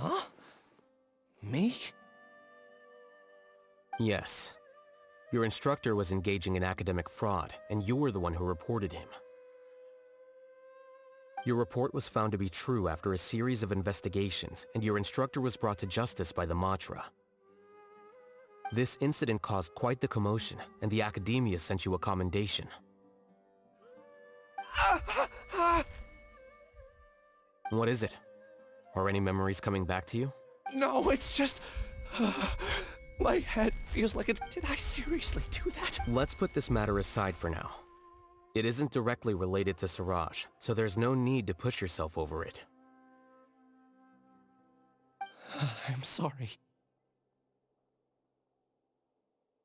Huh? Me? Yes. Your instructor was engaging in academic fraud, and you were the one who reported him. Your report was found to be true after a series of investigations, and your instructor was brought to justice by the Matra. This incident caused quite the commotion, and the academia sent you a commendation. What is it? Are any memories coming back to you? No, it's just... my head feels like it... Did I seriously do that? Let's put this matter aside for now. It isn't directly related to Siraj, so there's no need to push yourself over it. I'm sorry.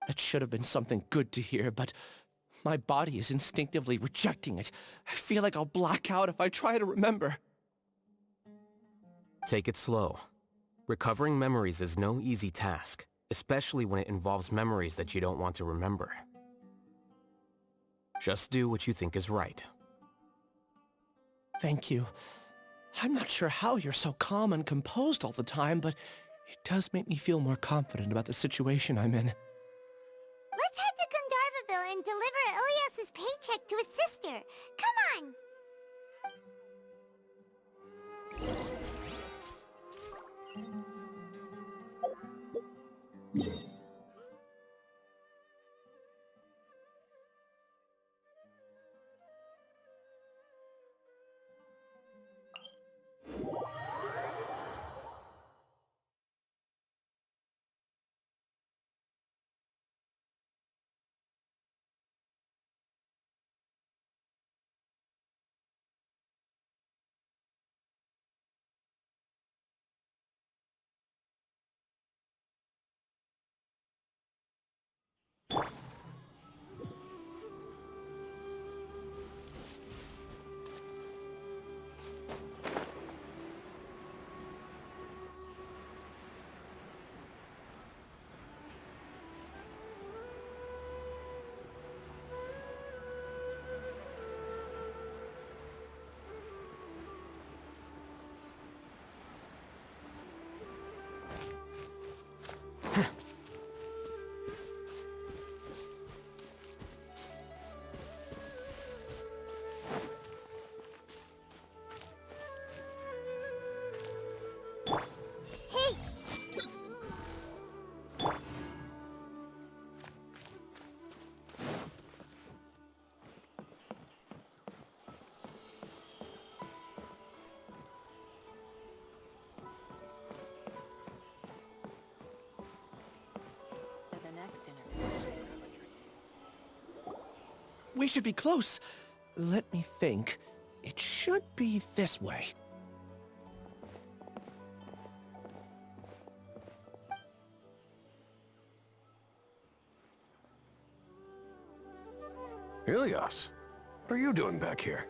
It should have been something good to hear, but my body is instinctively rejecting it. I feel like I'll black out if I try to remember. Take it slow. Recovering memories is no easy task, especially when it involves memories that you don't want to remember. Just do what you think is right. Thank you. I'm not sure how you're so calm and composed all the time, but it does make me feel more confident about the situation I'm in. Let's head to Gandharvaville and deliver Ilyas's paycheck to his sister. Come on! We should be close. Let me think. It should be this way. Ilyas, what are you doing back here?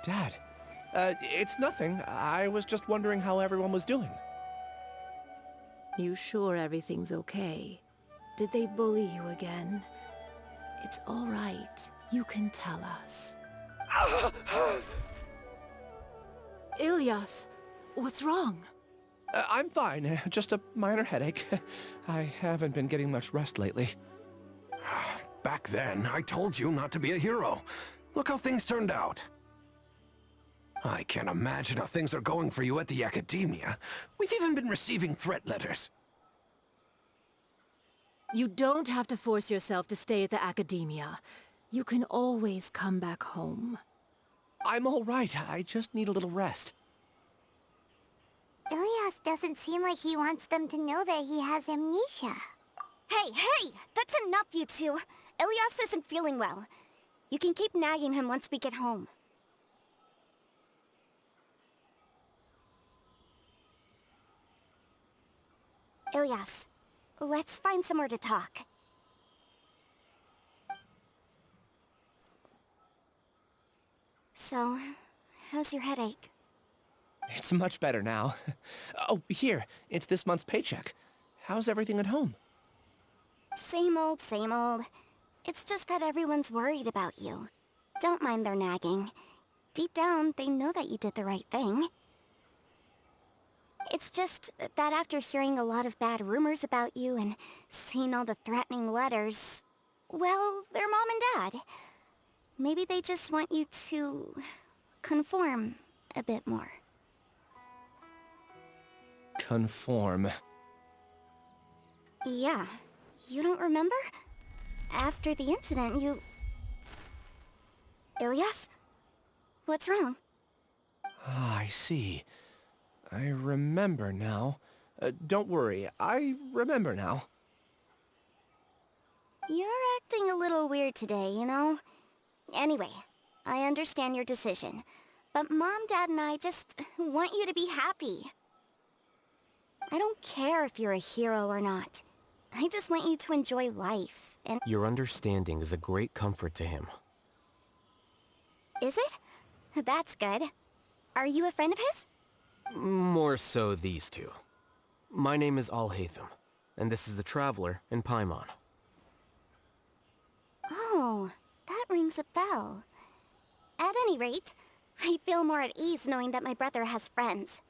Dad, it's nothing. I was just wondering how everyone was doing. You sure everything's okay? Did they bully you again? It's all right. You can tell us. Ilyas, what's wrong? I'm fine. Just a minor headache. I haven't been getting much rest lately. Back then, I told you not to be a hero. Look how things turned out. I can't imagine how things are going for you at the Academia. We've even been receiving threat letters. You don't have to force yourself to stay at the Academia. You can always come back home. I'm all right. I just need a little rest. Ilyas doesn't seem like he wants them to know that he has amnesia. Hey! That's enough, you two! Ilyas isn't feeling well. You can keep nagging him once we get home. Ilyas, let's find somewhere to talk. So, how's your headache? It's much better now. Oh, here. It's this month's paycheck. How's everything at home? Same old, same old. It's just that everyone's worried about you. Don't mind their nagging. Deep down, they know that you did the right thing. It's just that after hearing a lot of bad rumors about you and seeing all the threatening letters, well, they're mom and dad. Maybe they just want you to conform a bit more. Conform. Yeah. You don't remember? After the incident, you... Ilyas? What's wrong? Ah, I see. I remember now. Don't worry, I remember now. You're acting a little weird today, you know? Anyway, I understand your decision. But Mom, Dad, and I just want you to be happy. I don't care if you're a hero or not. I just want you to enjoy life, and... Your understanding is a great comfort to him. Is it? That's good. Are you a friend of his? More so these two. My name is Al-Haytham, and this is the Traveler in Paimon. Oh, that rings a bell. At any rate, I feel more at ease knowing that my brother has friends.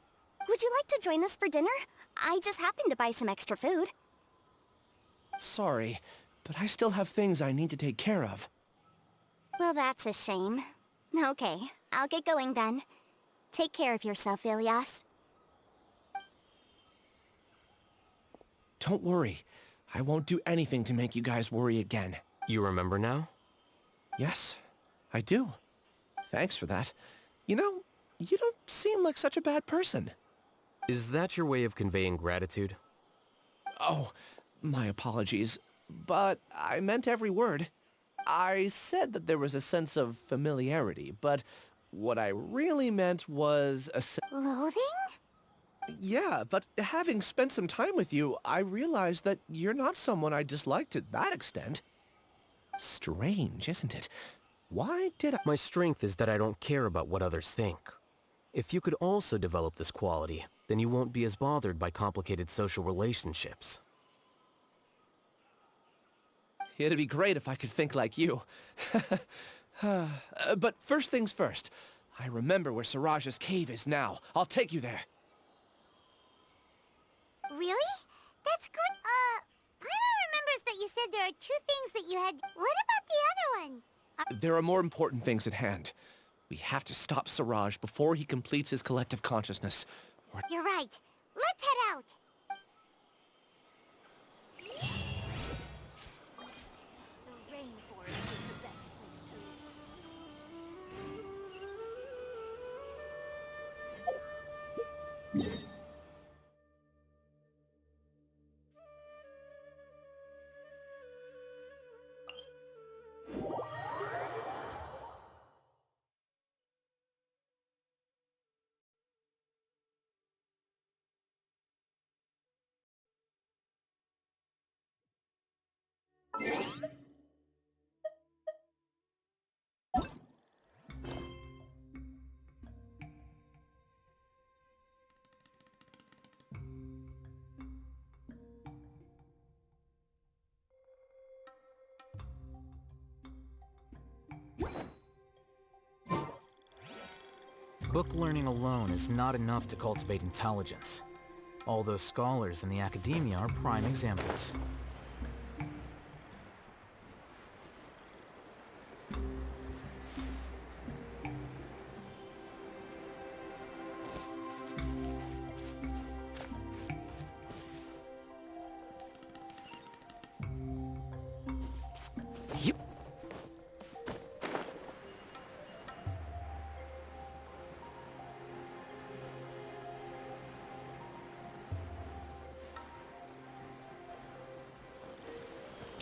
Would you like to join us for dinner? I just happened to buy some extra food. Sorry, but I still have things I need to take care of. Well, that's a shame. Okay, I'll get going then. Take care of yourself, Ilyas. Don't worry. I won't do anything to make you guys worry again. You remember now? Yes, I do. Thanks for that. You know, you don't seem like such a bad person. Is that your way of conveying gratitude? Oh, my apologies. But I meant every word. I said that there was a sense of familiarity, but what I really meant was Loathing? Yeah, but having spent some time with you, I realized that you're not someone I dislike to that extent. Strange, isn't it? Why did I... My strength is that I don't care about what others think. If you could also develop this quality, then you won't be as bothered by complicated social relationships. It'd be great if I could think like you. But first things first. I remember where Siraj's cave is now. I'll take you there. Really? That's good. Paimon remembers that you said there are two things that you had. What about the other one? There are more important things at hand. We have to stop Siraj before he completes his collective consciousness. You're right. Let's head out. The rainforest is the best place to live. Book learning alone is not enough to cultivate intelligence. All those scholars in the academia are prime examples. Yep.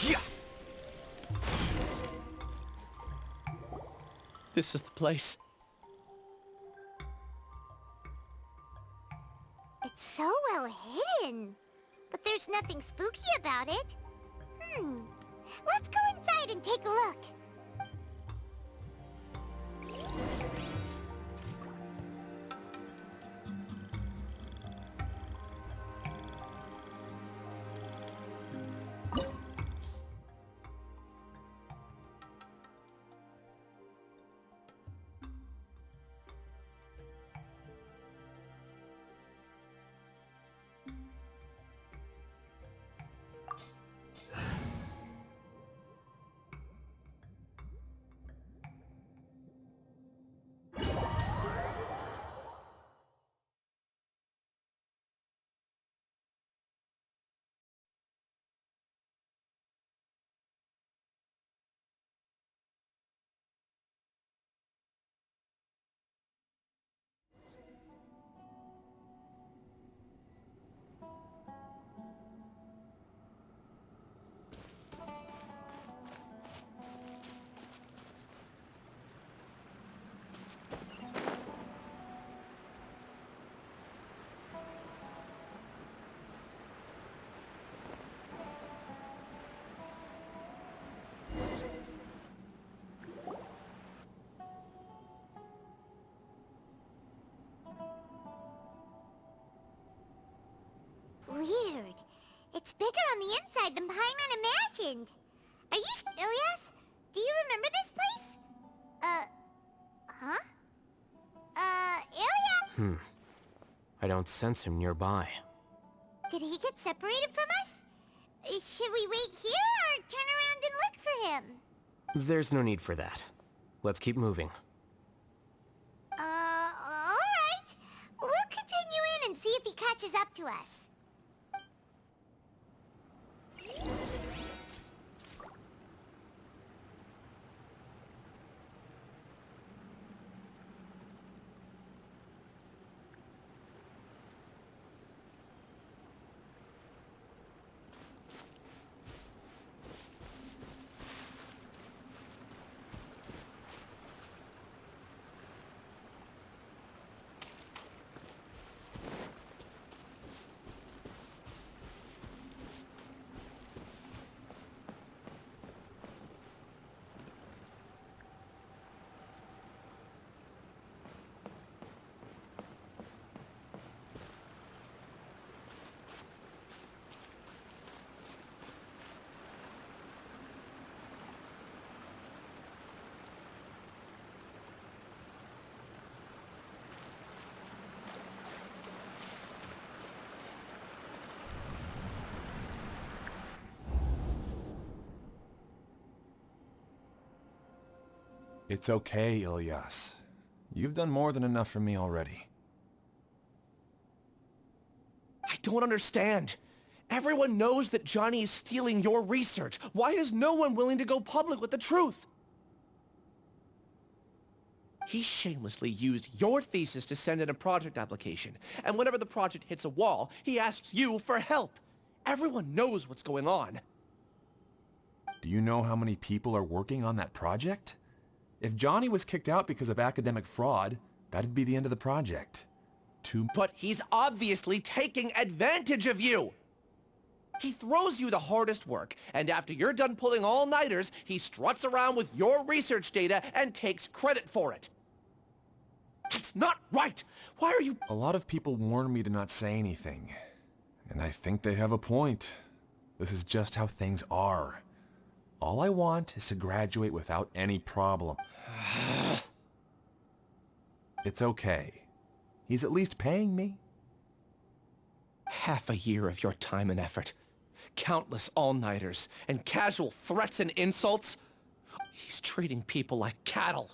Yeah. This is the place. It's so well hidden. But there's nothing spooky about it. Let's go inside and take a look. weird. It's bigger on the inside than Paimon imagined. Are you Ilias? Do you remember this place? Huh? Ilias? I don't sense him nearby. Did he get separated from us? Should we wait here or turn around and look for him? There's no need for that. Let's keep moving. Alright. We'll continue in and see if he catches up to us. It's okay, Ilyas. You've done more than enough for me already. I don't understand. Everyone knows that Johnny is stealing your research. Why is no one willing to go public with the truth? He shamelessly used your thesis to send in a project application, and whenever the project hits a wall, he asks you for help. Everyone knows what's going on. Do you know how many people are working on that project? If Johnny was kicked out because of academic fraud, that'd be the end of the project. But he's obviously taking advantage of you! He throws you the hardest work, and after you're done pulling all-nighters, he struts around with your research data and takes credit for it. That's not right! Why are you— A lot of people warn me to not say anything, and I think they have a point. This is just how things are. All I want is to graduate without any problem. It's okay. He's at least paying me. Half a year of your time and effort, countless all-nighters, and casual threats and insults. He's treating people like cattle.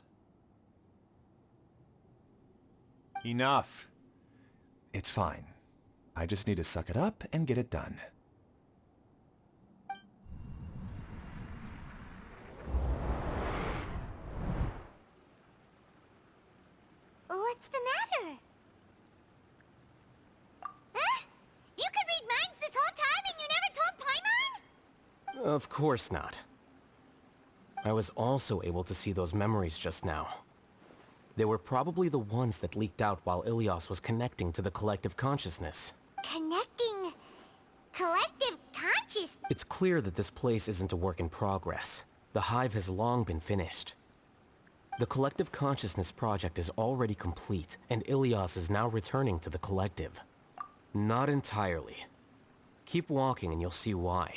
Enough. It's fine. I just need to suck it up and get it done. What's the matter? Huh? You could read minds this whole time and you never told Paimon? Of course not. I was also able to see those memories just now. They were probably the ones that leaked out while Ilias was connecting to the collective consciousness. Connecting collective consciousness. It's clear that this place isn't a work in progress. The hive has long been finished. The collective consciousness project is already complete, and Ilias is now returning to the collective. Not entirely. Keep walking and you'll see why.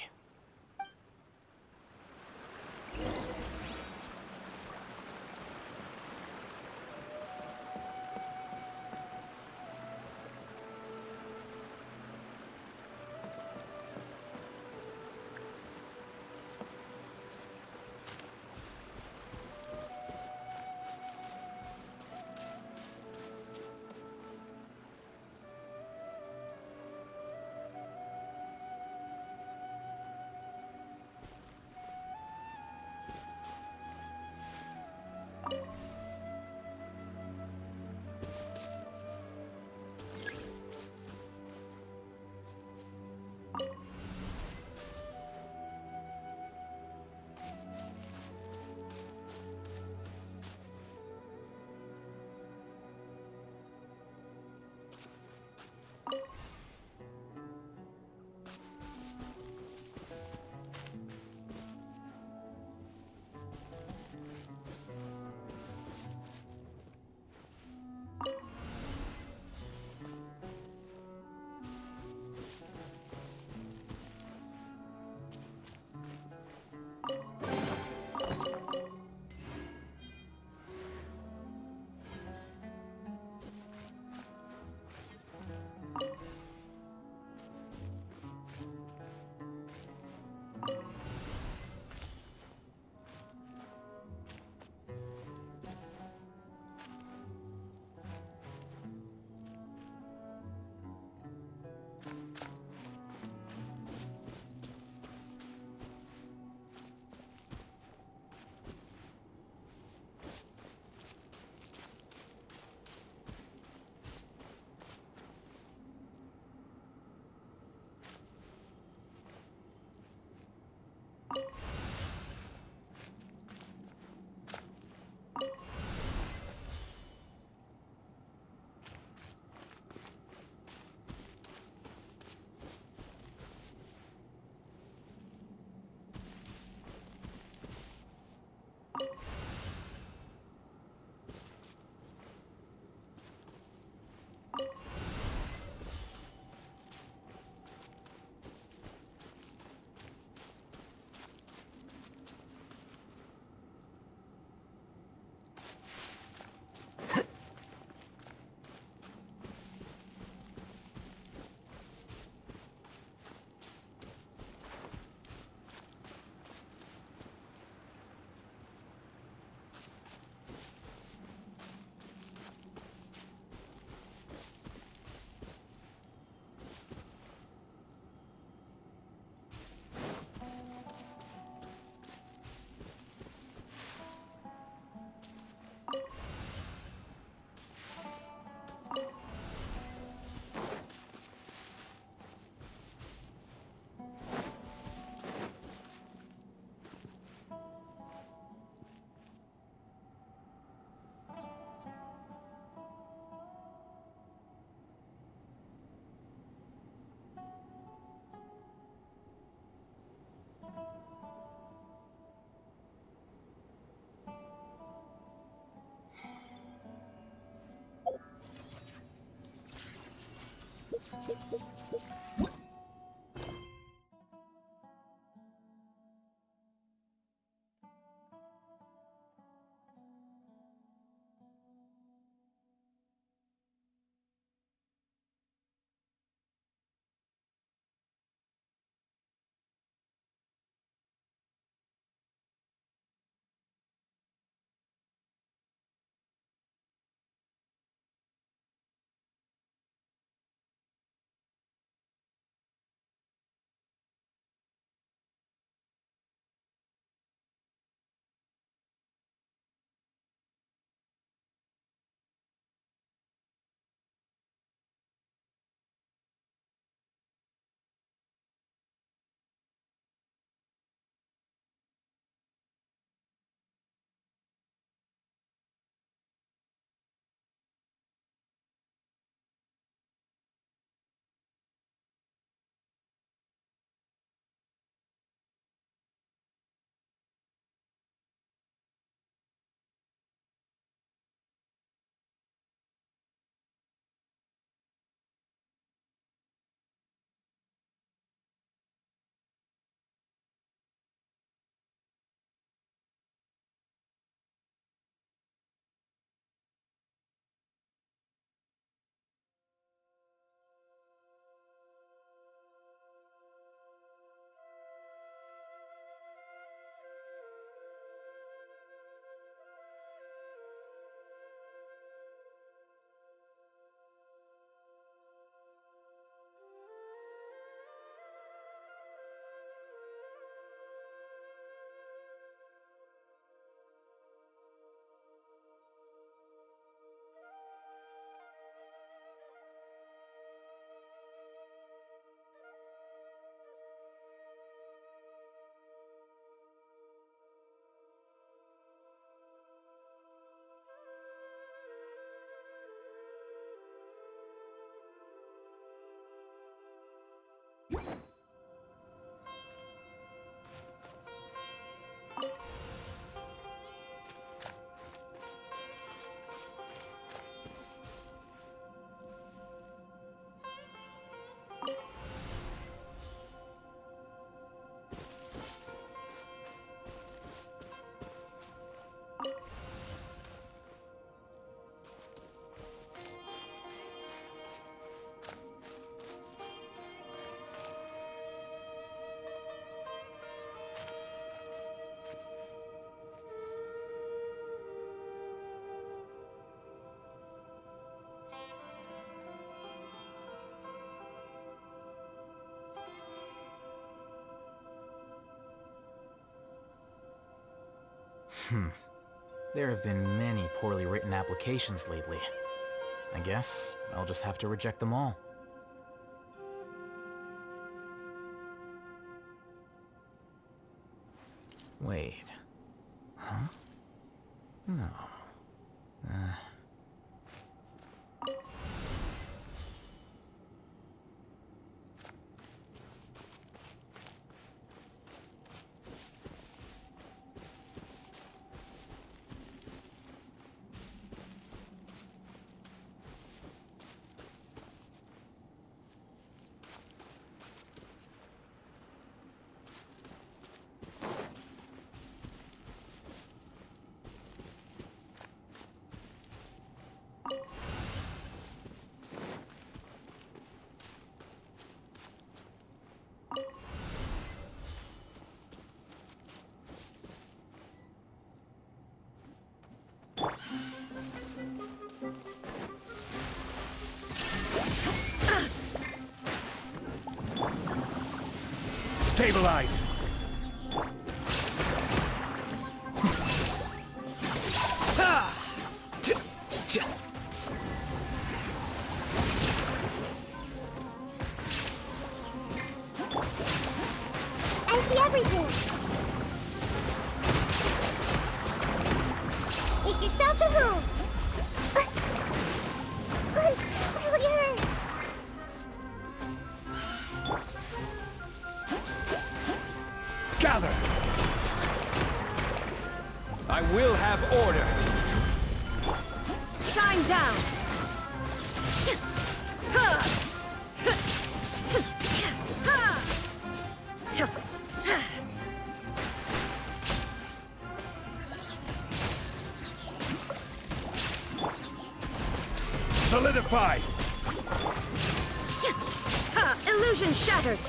There have been many poorly written applications lately. I guess I'll just have to reject them all. Wait. Huh? No. Stabilize! I see everything. Make yourselves at home. Really hurt. Gather! I will have order. Shine down! Solidify! Illusion shattered!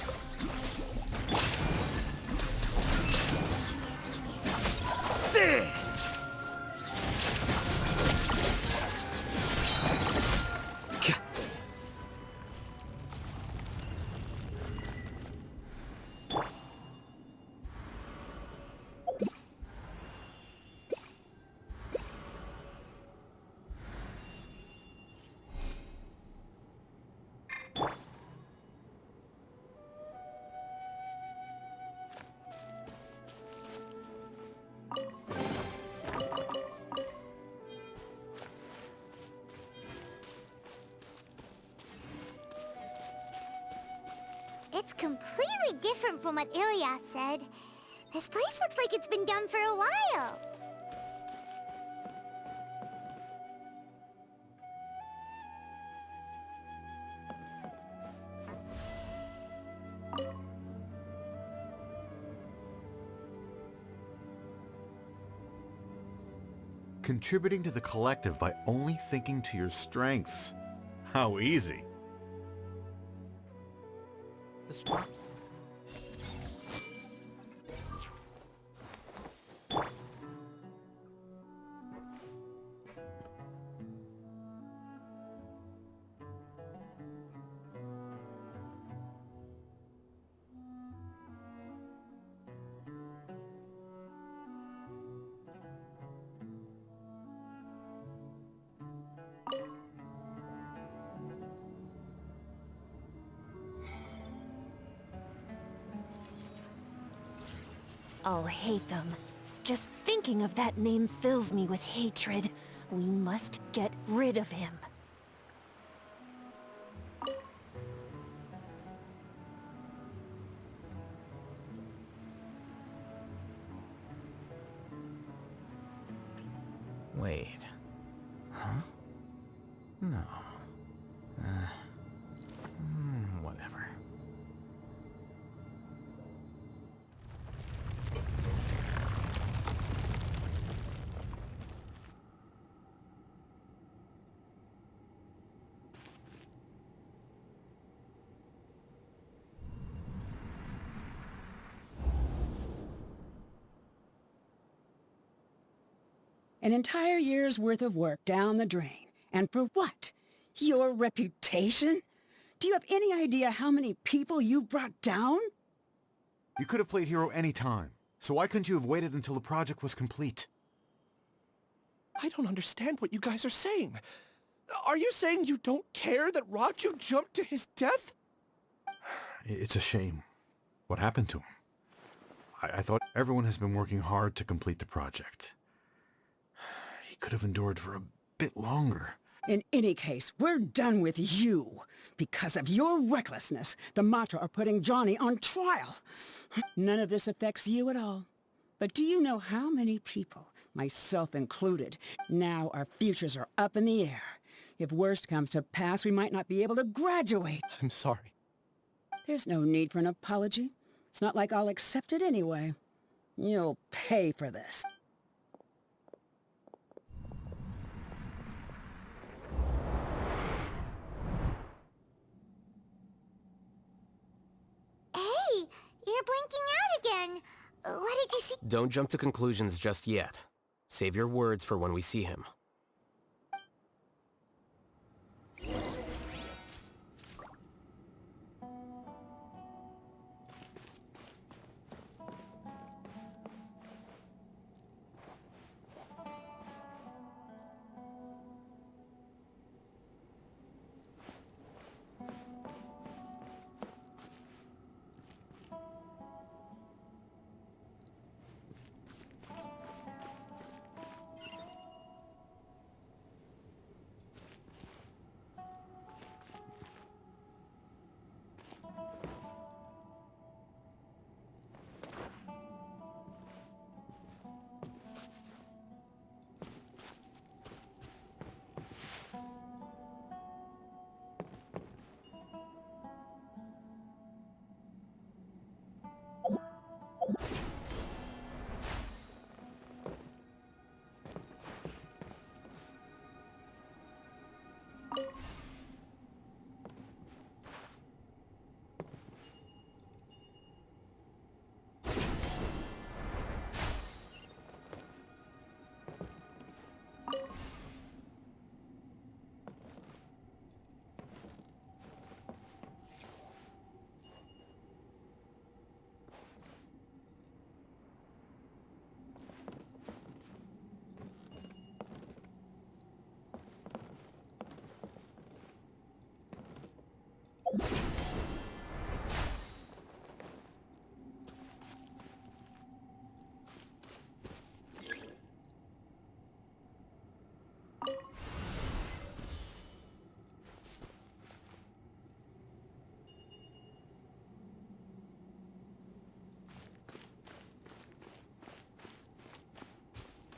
It's completely different from what Ilias said. This place looks like it's been done for a while. Contributing to the collective by only thinking to your strengths. How easy. The strap. I'll hate them. Just thinking of that name fills me with hatred. We must get rid of him. Wait. Huh? No. Whatever. An entire year's worth of work down the drain. And for what? Your reputation? Do you have any idea how many people you brought down? You could have played hero any time, so why couldn't you have waited until the project was complete? I don't understand what you guys are saying. Are you saying you don't care that Raju jumped to his death? It's a shame. What happened to him? I thought everyone has been working hard to complete the project. He could have endured for a bit longer. In any case, we're done with you. Because of your recklessness, the Matra are putting Johnny on trial. None of this affects you at all. But do you know how many people, myself included, now our futures are up in the air? If worst comes to pass, we might not be able to graduate. I'm sorry. There's no need for an apology. It's not like I'll accept it anyway. You'll pay for this. Hey, you're blinking out again. What did you see? Don't jump to conclusions just yet. Save your words for when we see him.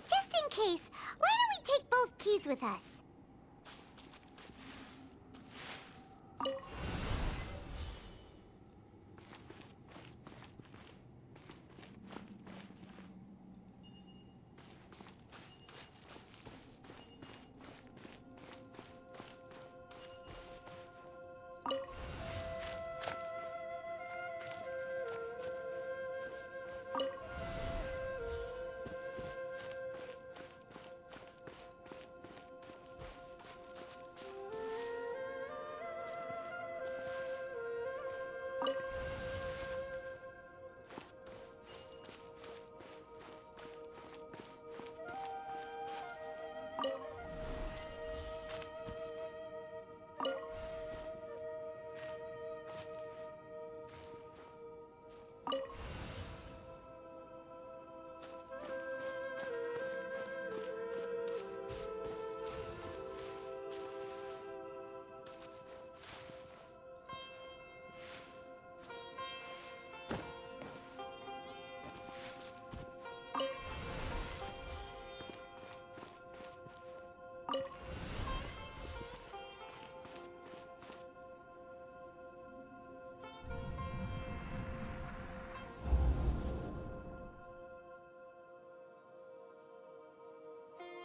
Just in case, why don't we take both keys with us?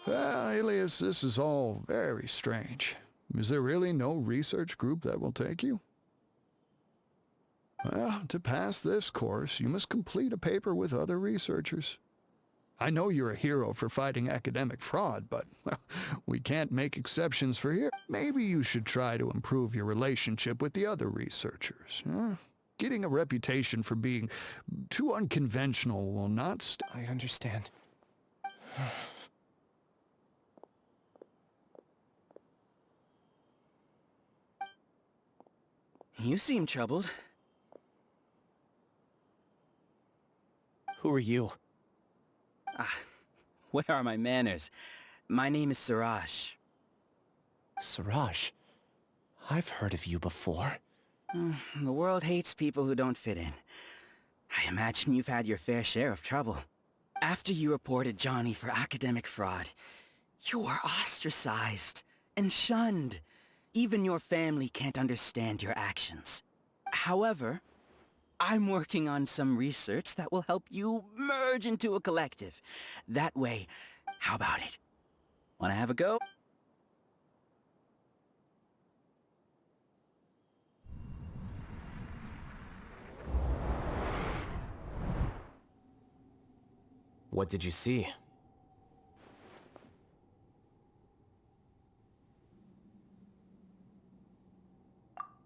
Well, Alias, this is all very strange. Is there really no research group that will take you? Well, to pass this course, you must complete a paper with other researchers. I know you're a hero for fighting academic fraud, but well, we can't make exceptions for here. Maybe you should try to improve your relationship with the other researchers. Huh? Getting a reputation for being too unconventional will not I understand. You seem troubled. Who are you? Where are my manners? My name is Siraj. Siraj. I've heard of you before. The world hates people who don't fit in. I imagine you've had your fair share of trouble. After you reported Johnny for academic fraud, you were ostracized and shunned. Even your family can't understand your actions. However, I'm working on some research that will help you merge into a collective. That way, how about it? Wanna have a go? What did you see?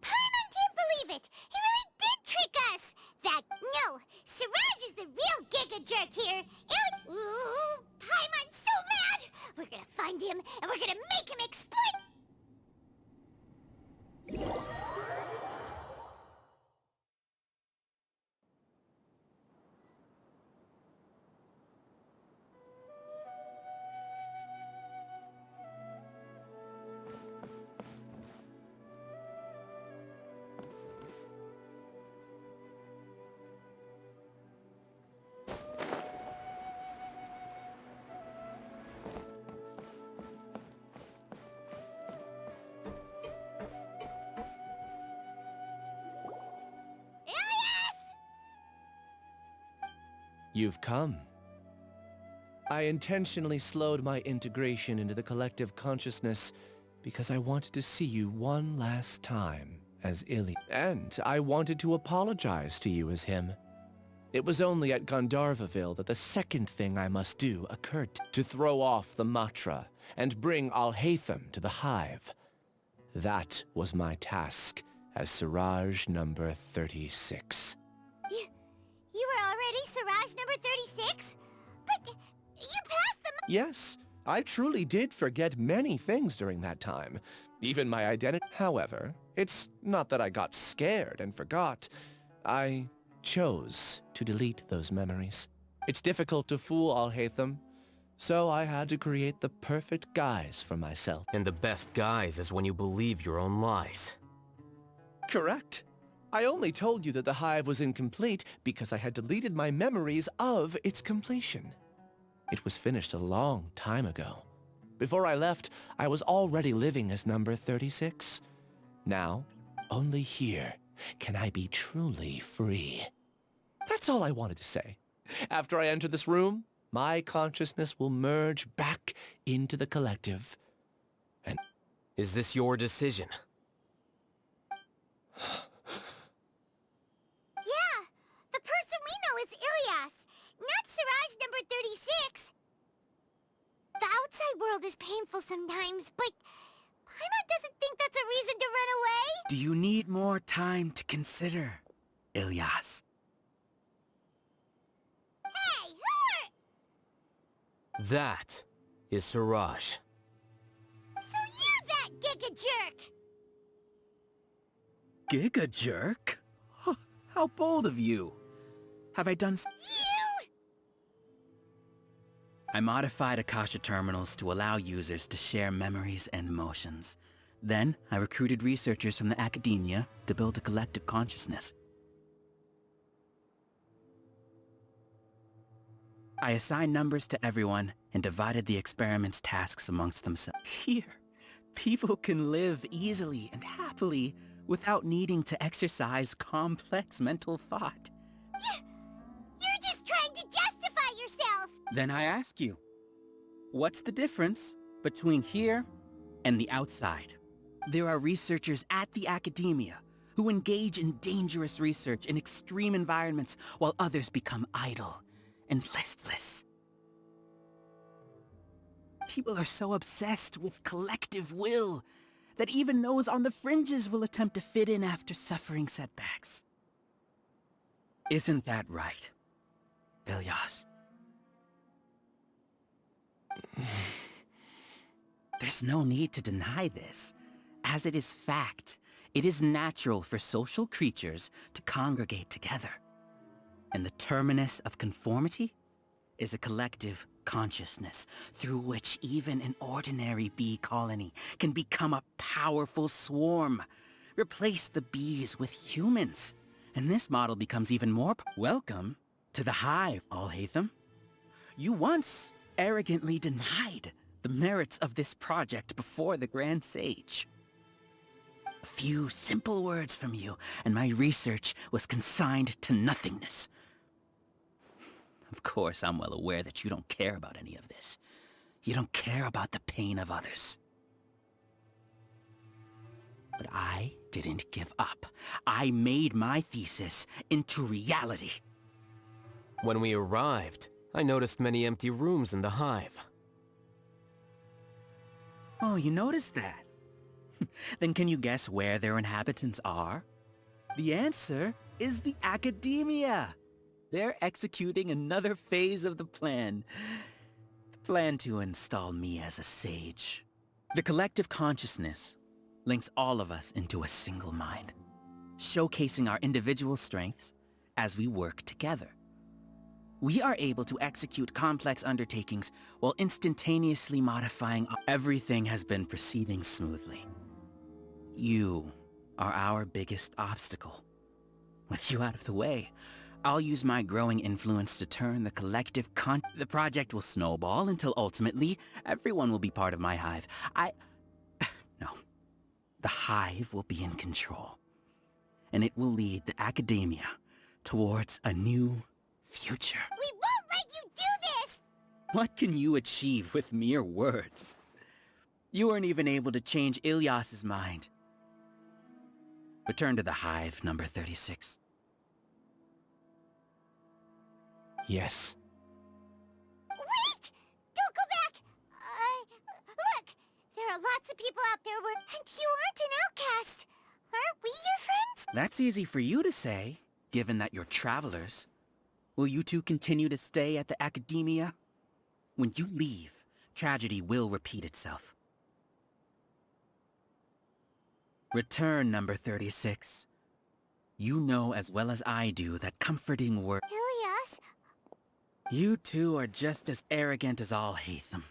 Paimon can't believe it! He really did trick us! No! Siraj is the real Giga Jerk here! Ooh! Paimon's so mad! We're gonna find him, and we're gonna make him explain... You've come. I intentionally slowed my integration into the collective consciousness because I wanted to see you one last time as Ilya. And I wanted to apologize to you as him. It was only at Gandharvaville that the second thing I must do occurred to throw off the Matra and bring Alhaitham to the hive. That was my task as Siraj number 36. You were already Siraj number 36? But you passed the... Yes, I truly did forget many things during that time, even my identity. However, it's not that I got scared and forgot. I chose to delete those memories. It's difficult to fool Alhaitham, so I had to create the perfect guise for myself. And the best guise is when you believe your own lies. Correct. I only told you that the hive was incomplete because I had deleted my memories of its completion. It was finished a long time ago. Before I left, I was already living as number 36. Now, only here can I be truly free. That's all I wanted to say. After I enter this room, my consciousness will merge back into the collective. And is this your decision? Yeah, the person we know is Ilyas, not Siraj number 36. The outside world is painful sometimes, but Paimon doesn't think that's a reason to run away. Do you need more time to consider, Ilyas? Hey, who are... That is Siraj. So you're that Giga Jerk! Giga Jerk? How bold of you. Have I done... You! I modified Akasha terminals to allow users to share memories and emotions. Then, I recruited researchers from the academia to build a collective consciousness. I assigned numbers to everyone and divided the experiment's tasks amongst themselves. Here, people can live easily and happily without needing to exercise complex mental thought. You're just trying to justify yourself! Then I ask you, what's the difference between here and the outside? There are researchers at the academia who engage in dangerous research in extreme environments while others become idle and listless. People are so obsessed with collective will that even those on the fringes will attempt to fit in after suffering setbacks. Isn't that right, Ilyas? There's no need to deny this, as it is fact. It is natural for social creatures to congregate together. And the terminus of conformity is a collective consciousness through which even an ordinary bee colony can become a powerful swarm. Replace the bees with humans, and this model becomes even more welcome to the hive, Alhaitham. You once arrogantly denied the merits of this project before the Grand Sage. A few simple words from you, and my research was consigned to nothingness. Of course, I'm well aware that you don't care about any of this. You don't care about the pain of others. But I didn't give up. I made my thesis into reality. When we arrived, I noticed many empty rooms in the hive. Oh, you noticed that? Then can you guess where their inhabitants are? The answer is the academia. They're executing another phase of the plan. The plan to install me as a sage. The collective consciousness links all of us into a single mind, showcasing our individual strengths as we work together. We are able to execute complex undertakings while instantaneously modifying. Everything has been proceeding smoothly. You are our biggest obstacle. With you out of the way, I'll use my growing influence to turn the collective The project will snowball until ultimately everyone will be part of my hive. No. The hive will be in control. And it will lead the academia towards a new future. We won't let you do this! What can you achieve with mere words? You weren't even able to change Ilyas's mind. Return to the hive, number 36. Yes. Wait! Don't go back! Look! There are lots of people out there and you aren't an outcast. Aren't we your friends? That's easy for you to say, given that you're travelers. Will you two continue to stay at the academia? When you leave, tragedy will repeat itself. Return, number 36. You know as well as I do that comforting word. Ilyas? You two are just as arrogant as Alhaitham.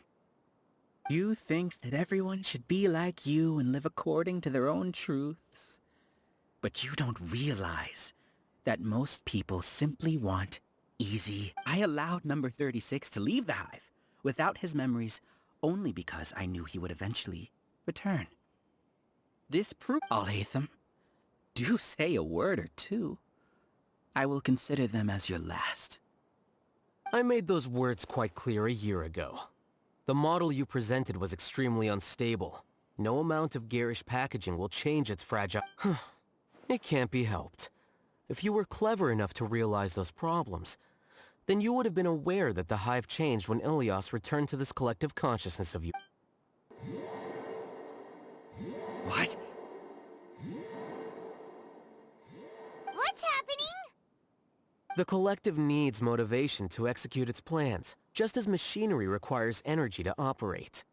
You think that everyone should be like you and live according to their own truths. But you don't realize that most people simply want easy. I allowed number 36 to leave the hive without his memories only because I knew he would eventually return. This proof, Alhaitham, do say a word or two. I will consider them as your last. I made those words quite clear a year ago. The model you presented was extremely unstable. No amount of garish packaging will change its fragile... It can't be helped. If you were clever enough to realize those problems, then you would have been aware that the hive changed when Ilyas returned to this collective consciousness of you. What? What's happening? The collective needs motivation to execute its plans, just as machinery requires energy to operate.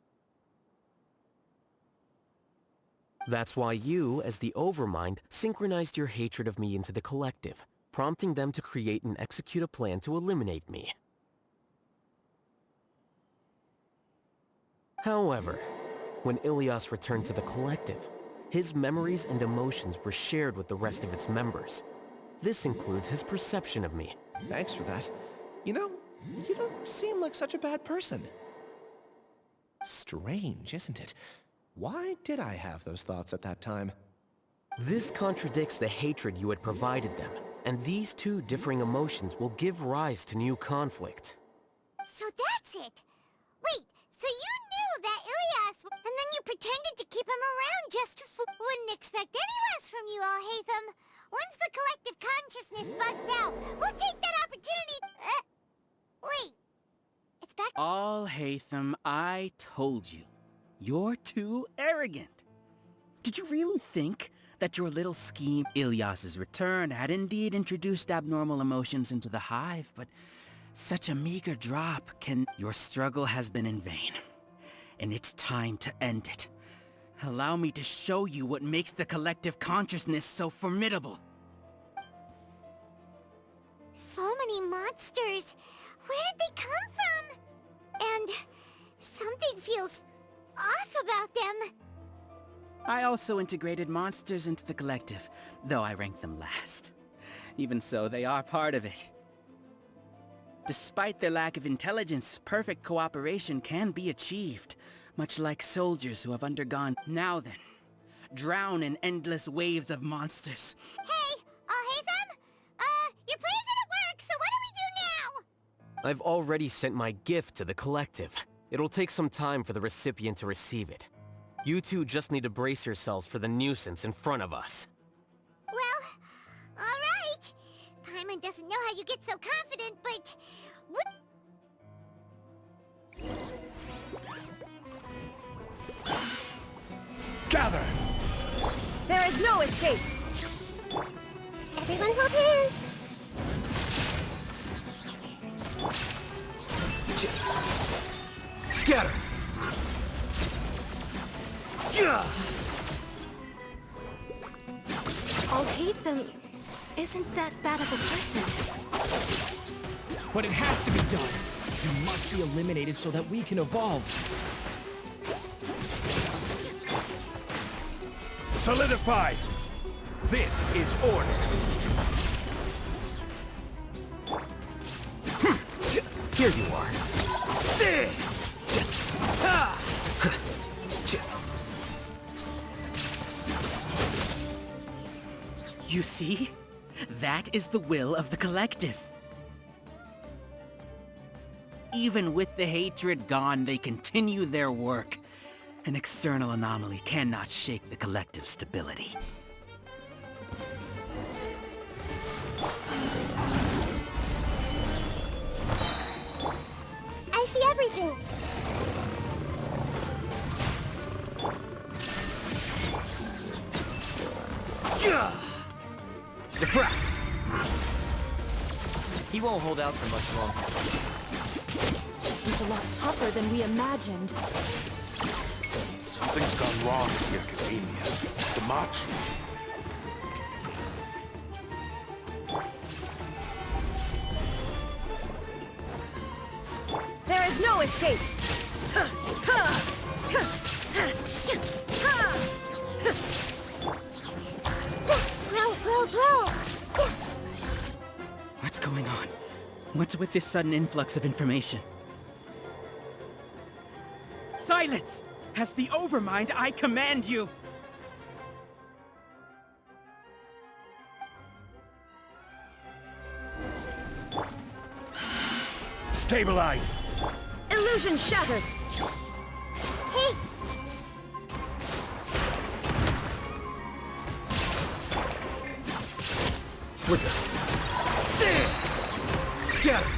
That's why you, as the Overmind, synchronized your hatred of me into the collective, prompting them to create and execute a plan to eliminate me. However, when Ilyas returned to the collective, his memories and emotions were shared with the rest of its members. This includes his perception of me. Thanks for that. You know, you don't seem like such a bad person. Strange, isn't it? Why did I have those thoughts at that time? This contradicts the hatred you had provided them, and these two differing emotions will give rise to new conflict. So that's it. Wait, so you knew that Ilyas, and then you pretended to keep him around just to Wouldn't expect any less from you, Alhaitham. Once the collective consciousness bugs out, we'll take that opportunity... wait. It's back... Alhaitham, I told you. You're too arrogant. Did you really think that your little scheme, Ilyas's return, had indeed introduced abnormal emotions into the hive, but such a meager drop can... Your struggle has been in vain, and it's time to end it. Allow me to show you what makes the collective consciousness so formidable. So many monsters. Where did they come from? And something feels off about them. I also integrated monsters into the collective, though I ranked them last. Even so, they are part of it. Despite their lack of intelligence, perfect cooperation can be achieved, much like soldiers who have undergone. Now then, drown in endless waves of monsters. Hey, Haytham? Your plan didn't work, so what do we do now? I've already sent my gift to the collective. It'll take some time for the recipient to receive it. You two just need to brace yourselves for the nuisance in front of us. Well, alright. Paimon doesn't know how you get so confident, but... Gather! There is no escape! Everyone hold hands! Scatter! Haytham isn't that bad of a person. But it has to be done. He must be eliminated so that we can evolve. Solidify! This is order! Here you are. You see? That is the will of the collective. Even with the hatred gone, they continue their work. An external anomaly cannot shake the collective stability. I see everything. Defract! He won't hold out for much longer. He's a lot tougher than we imagined. Something's gone wrong with the Academia. The Machi. There is no escape! Grow! What's going on? What's with this sudden influx of information? Silence! As the Overmind, I command you! Stabilize! Illusion shattered! Hey! Flicker. Scatter!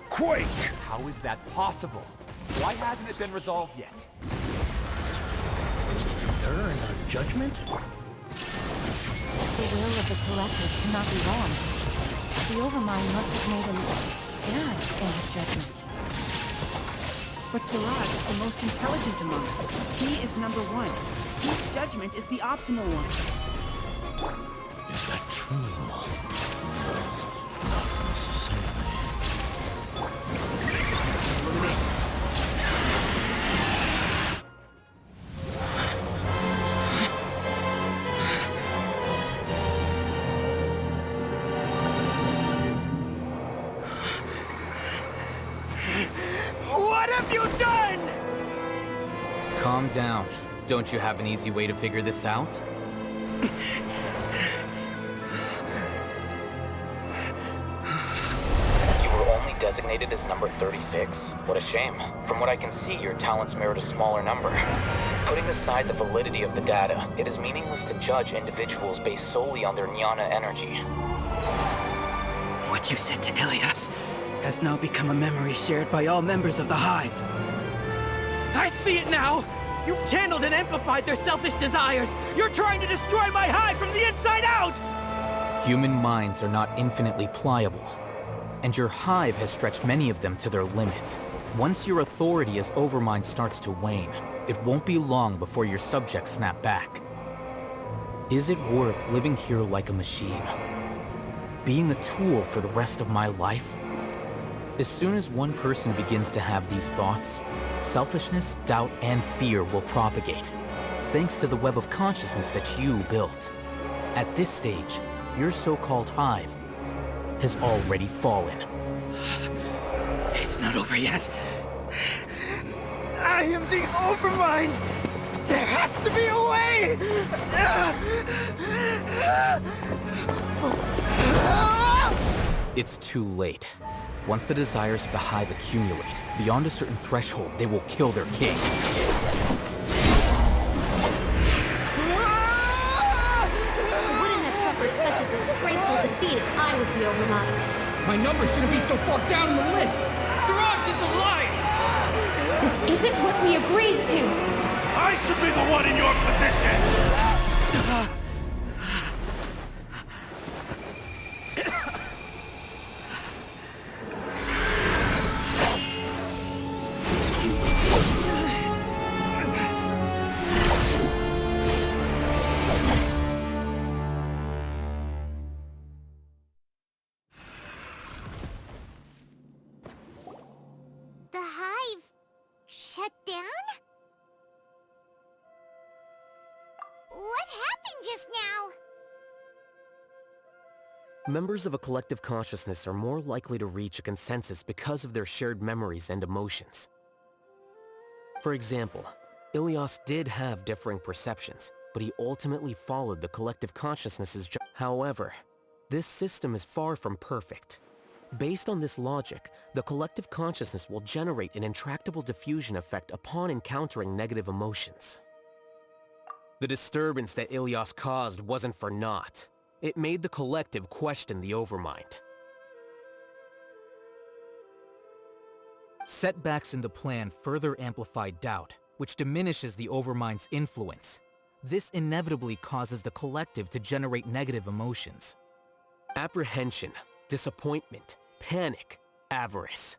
Quake! How is that possible? Why hasn't it been resolved yet? Error in our judgment? The will of the collective cannot be wrong. The Overmind must have made an error in his judgment. But Siraj is the most intelligent among us. He is number one. His judgment is the optimal one. Is that true? Not necessarily. What have you done? Calm down. Don't you have an easy way to figure this out? You were only designated as number 36? What a shame. From what I can see, your talents merit a smaller number. Putting aside the validity of the data, it is meaningless to judge individuals based solely on their jnana energy. What you said to Ilias has now become a memory shared by all members of the Hive. I see it now! You've channeled and amplified their selfish desires! You're trying to destroy my Hive from the inside out! Human minds are not infinitely pliable, and your hive has stretched many of them to their limit. Once your authority as Overmind starts to wane, it won't be long before your subjects snap back. Is it worth living here like a machine? Being a tool for the rest of my life? As soon as one person begins to have these thoughts, selfishness, doubt, and fear will propagate, thanks to the web of consciousness that you built. At this stage, your so-called hive has already fallen. It's not over yet. I am the Overmind! There has to be a way! It's too late. Once the desires of the hive accumulate, beyond a certain threshold, they will kill their king. I wouldn't have suffered such a disgraceful defeat if I was the Overmind. My number shouldn't be so far down the list! Siraj is alive! This isn't what we agreed to! I should be the one in your position! The hive shut down? What happened just now? Members of a collective consciousness are more likely to reach a consensus because of their shared memories and emotions. For example, Ilias did have differing perceptions, but he ultimately followed the collective consciousness's However, this system is far from perfect. Based on this logic, the collective consciousness will generate an intractable diffusion effect upon encountering negative emotions. The disturbance that Ilias caused wasn't for naught. It made the collective question the Overmind. Setbacks in the plan further amplify doubt, which diminishes the Overmind's influence. This inevitably causes the collective to generate negative emotions. Apprehension, disappointment, panic, avarice.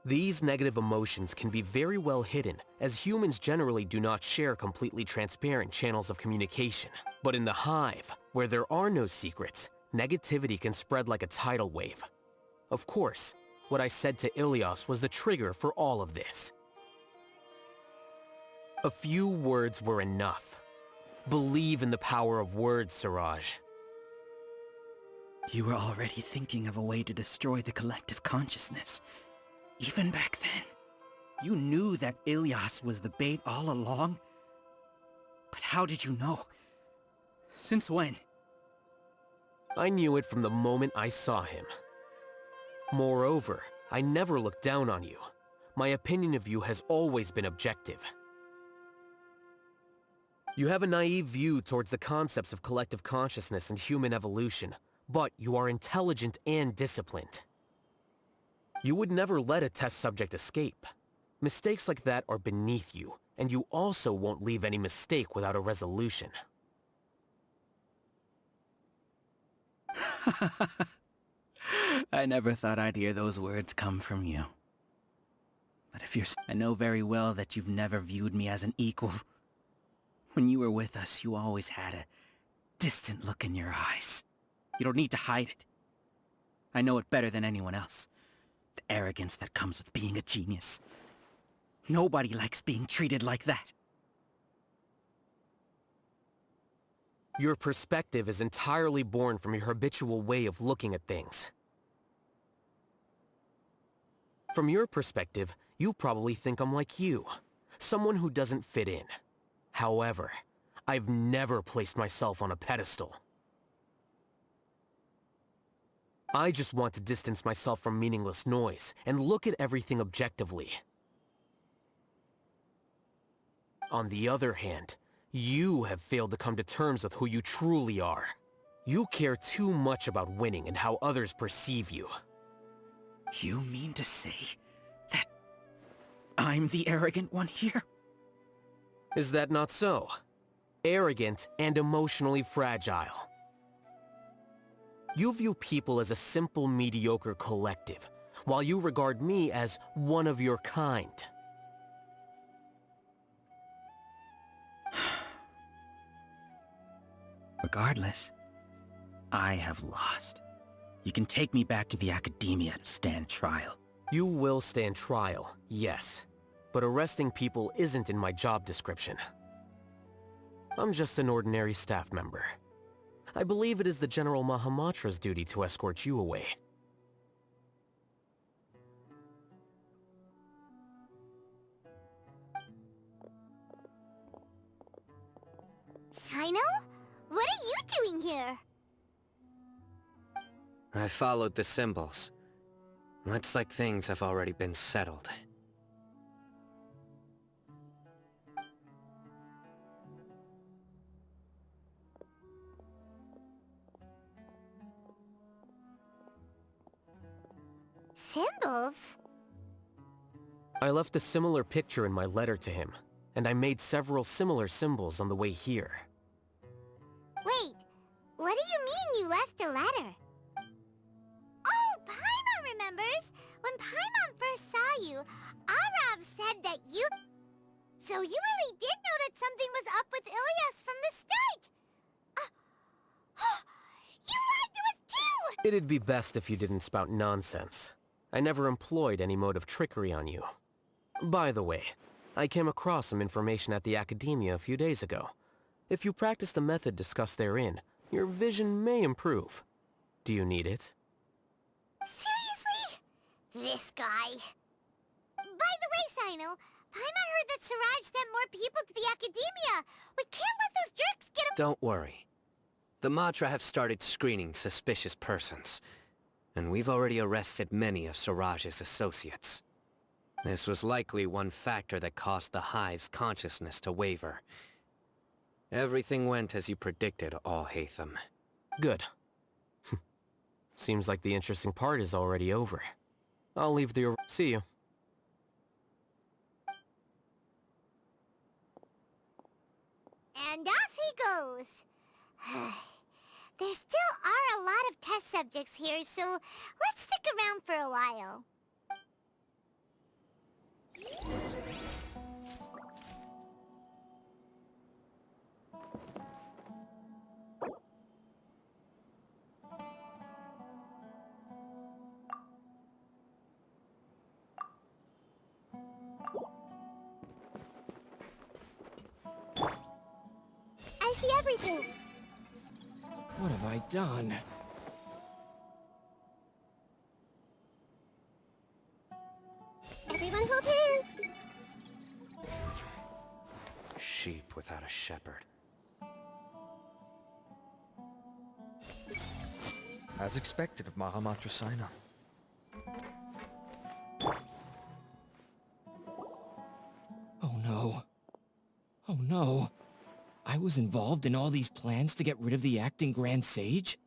These negative emotions can be very well hidden, as humans generally do not share completely transparent channels of communication. But in the hive, where there are no secrets, negativity can spread like a tidal wave. Of course, what I said to Ilias was the trigger for all of this. A few words were enough. Believe in the power of words, Siraj. You were already thinking of a way to destroy the collective consciousness. Even back then, you knew that Ilias was the bait all along? But how did you know? Since when? I knew it from the moment I saw him. Moreover, I never looked down on you. My opinion of you has always been objective. You have a naive view towards the concepts of collective consciousness and human evolution, but you are intelligent and disciplined. You would never let a test subject escape. Mistakes like that are beneath you, and you also won't leave any mistake without a resolution. I never thought I'd hear those words come from you. But if you're... I know very well that you've never viewed me as an equal. When you were with us, you always had a distant look in your eyes. You don't need to hide it. I know it better than anyone else. The arrogance that comes with being a genius. Nobody likes being treated like that. Your perspective is entirely born from your habitual way of looking at things. From your perspective, you probably think I'm like you, someone who doesn't fit in. However, I've never placed myself on a pedestal. I just want to distance myself from meaningless noise and look at everything objectively. On the other hand, you have failed to come to terms with who you truly are. You care too much about winning and how others perceive you. You mean to say that I'm the arrogant one here? Is that not so? Arrogant and emotionally fragile. You view people as a simple, mediocre collective, while you regard me as one of your kind. Regardless, I have lost. You can take me back to the Academia to stand trial. You will stand trial, yes. But arresting people isn't in my job description. I'm just an ordinary staff member. I believe it is the General Mahamatra's duty to escort you away. Sino? What are you doing here? I followed the symbols. Looks like things have already been settled. Symbols? I left a similar picture in my letter to him, and I made several similar symbols on the way here. Wait, what do you mean you left a letter? Oh, Paimon remembers! When Paimon first saw you, Arav said that you... So you really did know that something was up with Ilias from the start! You lied to us too! It'd be best if you didn't spout nonsense. I never employed any mode of trickery on you. By the way, I came across some information at the Academia a few days ago. If you practice the method discussed therein, your vision may improve. Do you need it? Seriously? This guy. By the way, Sino, Paimon heard that Siraj sent more people to the Academia. We can't let those jerks get... Don't worry. The Matra have started screening suspicious persons, and we've already arrested many of Siraj's associates. This was likely one factor that caused the Hive's consciousness to waver. Everything went as you predicted, All-Hatham. Good. Seems like the interesting part is already over. I'll leave the... See you. And off he goes. There still are a lot of test subjects here, so let's stick around for a while. I see everything. What have I done? Everyone hold hands. Sheep without a shepherd. As expected of Mahamatra Sino. Oh no. Oh no. I was involved in all these plans to get rid of the acting Grand Sage?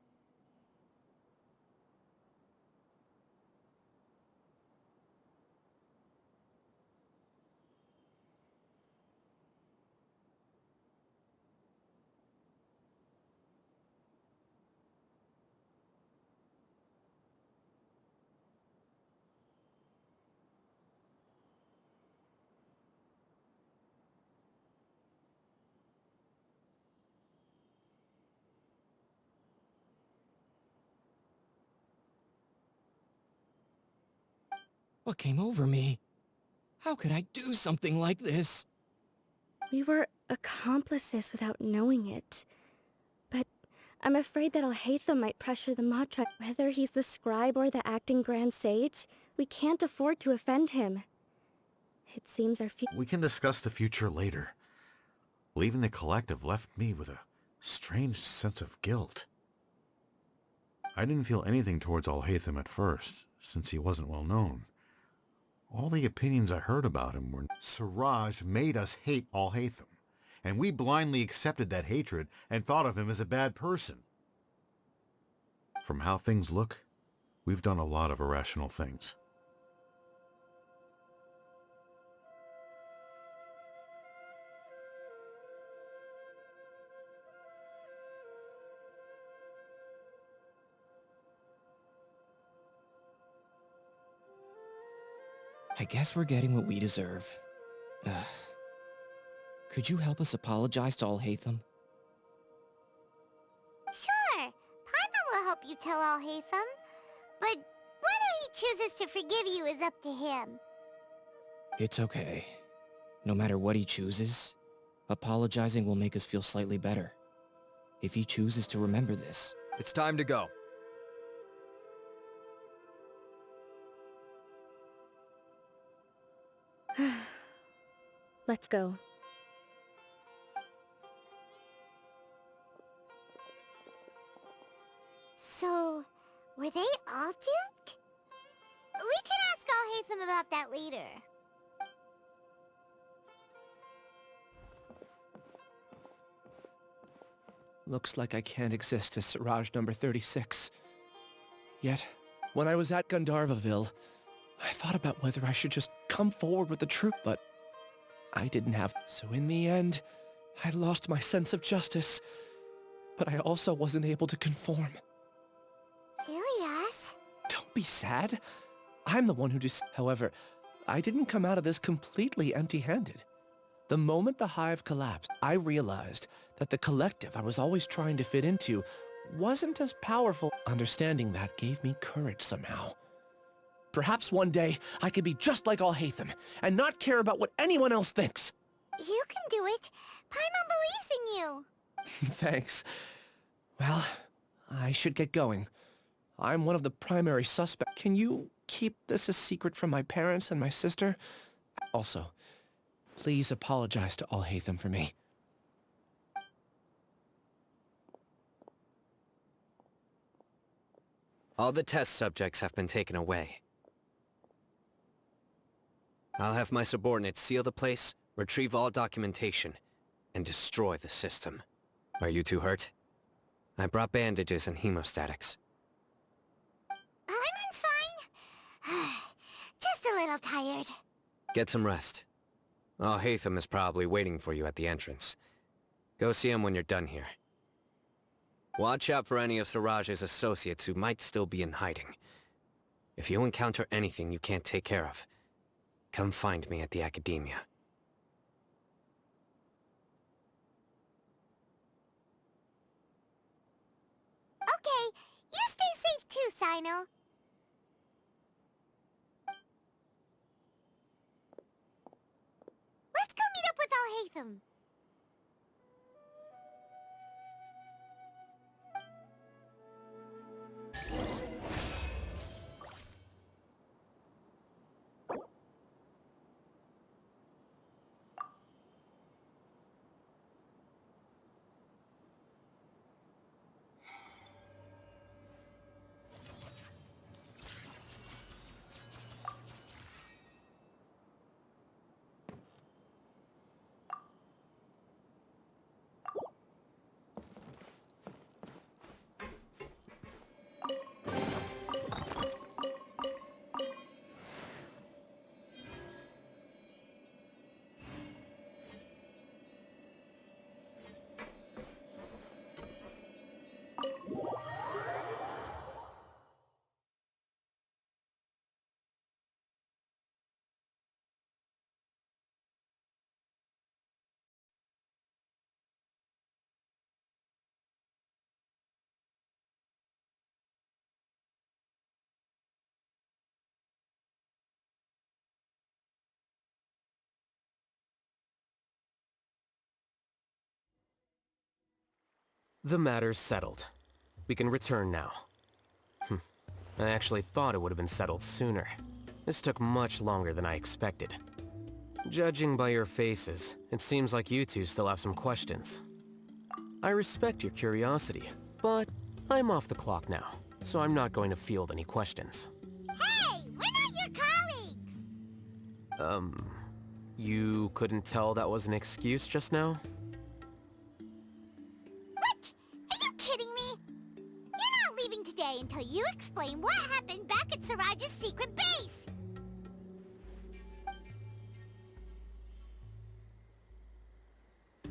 What came over me? How could I do something like this? We were accomplices without knowing it. But I'm afraid that Al-Haytham might pressure the Matra. Whether he's the scribe or the acting Grand Sage, we can't afford to offend him. It seems our We can discuss the future later. Leaving the collective left me with a strange sense of guilt. I didn't feel anything towards Al-Haytham at first, since he wasn't well known. All the opinions I heard about him were... Siraj made us hate Al-Haytham, and we blindly accepted that hatred and thought of him as a bad person. From how things look, we've done a lot of irrational things. I guess we're getting what we deserve. Could you help us apologize to Al-Haytham? Sure, Paimon will help you tell Al-Haytham. But whether he chooses to forgive you is up to him. It's okay. No matter what he chooses, apologizing will make us feel slightly better. If he chooses to remember this. It's time to go. Let's go. So, were they all duped? We can ask Al-Haytham about that later. Looks like I can't exist as Siraj number 36. Yet, when I was at Gandharvaville, I thought about whether I should just come forward with the truth, but I didn't have. So in the end, I lost my sense of justice, but I also wasn't able to conform. Ilias? Don't be sad. I'm the one who just... However, I didn't come out of this completely empty-handed. The moment the hive collapsed, I realized that the collective I was always trying to fit into wasn't as powerful. Understanding that gave me courage somehow. Perhaps one day I could be just like Al-Haytham and not care about what anyone else thinks. You can do it. Paimon believes in you. Thanks. Well, I should get going. I'm one of the primary suspects. Can you keep this a secret from my parents and my sister? Also, please apologize to Al-Haytham for me. All the test subjects have been taken away. I'll have my subordinates seal the place, retrieve all documentation, and destroy the system. Are you too hurt? I brought bandages and hemostatics. Paimon's fine. Just a little tired. Get some rest. Al-Haytham is probably waiting for you at the entrance. Go see him when you're done here. Watch out for any of Siraj's associates who might still be in hiding. If you encounter anything you can't take care of, come find me at the Academia. Okay, you stay safe too, Sino. Let's go meet up with Al-Haytham. The matter's settled. We can return now. I actually thought it would have been settled sooner. This took much longer than I expected. Judging by your faces, it seems like you two still have some questions. I respect your curiosity, but I'm off the clock now, so I'm not going to field any questions. Hey, we're not your colleagues! You couldn't tell that was an excuse just now? What? Are you kidding me? You're not leaving today until you explain what happened back at Siraj's secret base!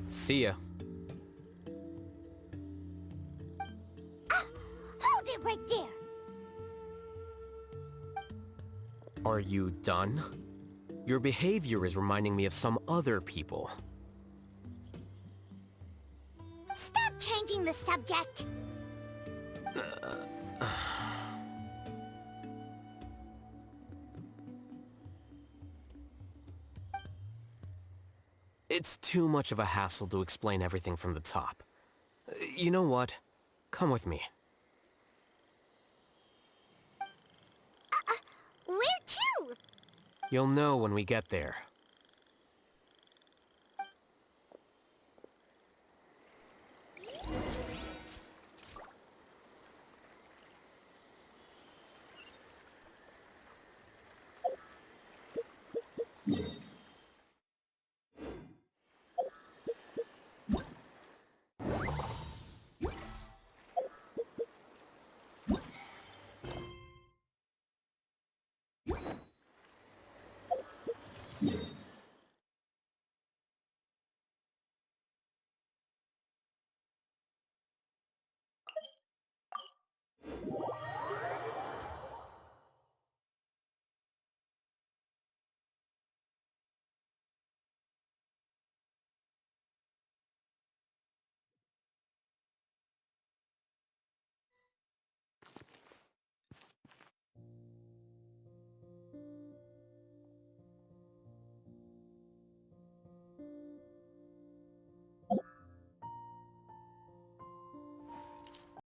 See ya. Hold it right there! Are you done? Your behavior is reminding me of some other people. Stop changing the subject. It's too much of a hassle to explain everything from the top. You know what? Come with me. Where to? You'll know when we get there.